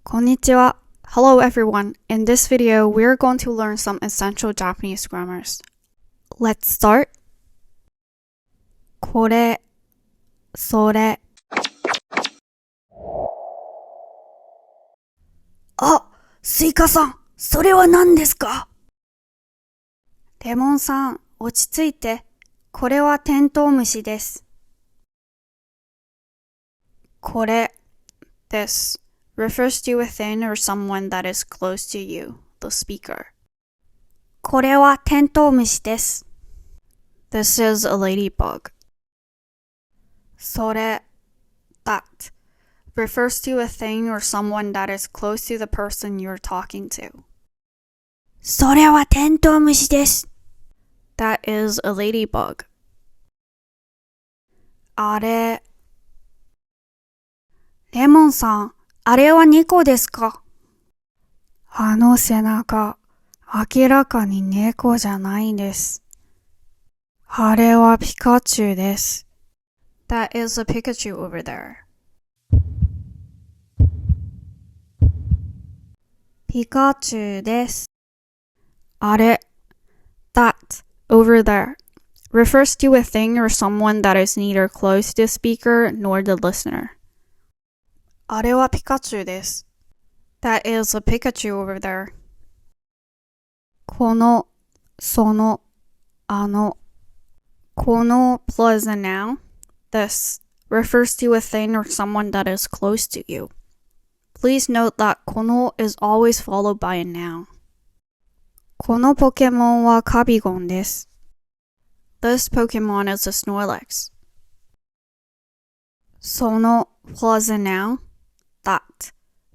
Konnichiwa. Hello everyone. In this video, we're going to learn some essential Japanese grammars. Let's start. これ、それ。あ、スイカさん、それは何ですか？レモンさん、落ち着いて。これはテントウムシです。これ、this refers to a thing or someone that is close to you, the speaker. これはテントウムシです。This is a ladybug. それ、that refers to a thing or someone that is close to the person you're talking to. それはテントウムシです。That is a ladybug. あれ。レモンさん、あれは猫ですか？あの背中、明らかに猫じゃないです。あれはピカチュウです。That is a Pikachu over there. ピカチュウです。あれ、that, over there, refers to a thing or someone that is neither close to the speaker nor the listener. あれはピカチュウです。That is a Pikachu over there. この、その、あの。この plus a noun, this, refers to a thing or someone that is close to you. Please note that この is always followed by a noun. このポケモンはカビゴンです。This Pokemon is a Snorlax. その plus a noun, that,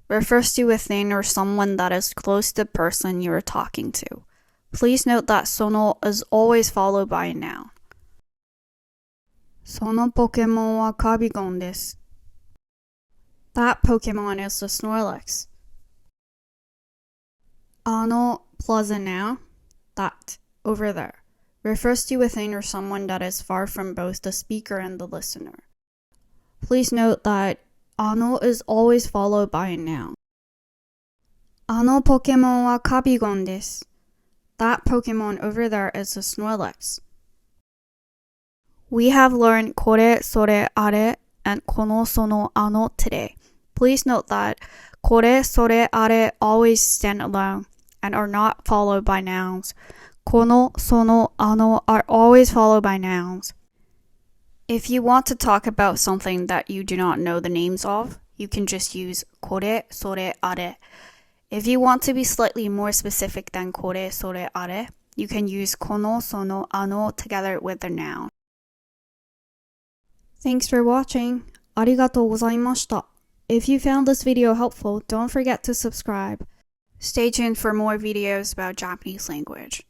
refers to a thing or someone that is close to the person you are talking to. Please note that その is always followed by a noun. そのポケモンはカビゴンです。That Pokemon is a Snorlax. あの plus a noun, that, over there, refers to a thing or someone that is far from both the speaker and the listener. Please note that あの is always followed by a noun. あのポケモンはカビゴンです。That Pokemon over there is a Snorlax. We have learned これ、それ、あれ and この、その、あの today. Please note that これ、それ、あれ always stand alone and are not followed by nouns. この、その、あの are always followed by nouns. If you want to talk about something that you do not know the names of, you can just use これ、それ、あれ. If you want to be slightly more specific than これ、それ、あれ, you can use この、その、あの together with the noun. Thanks for watching. ありがとうございました. If you found this video helpful, don't forget to subscribe. Stay tuned for more videos about Japanese language.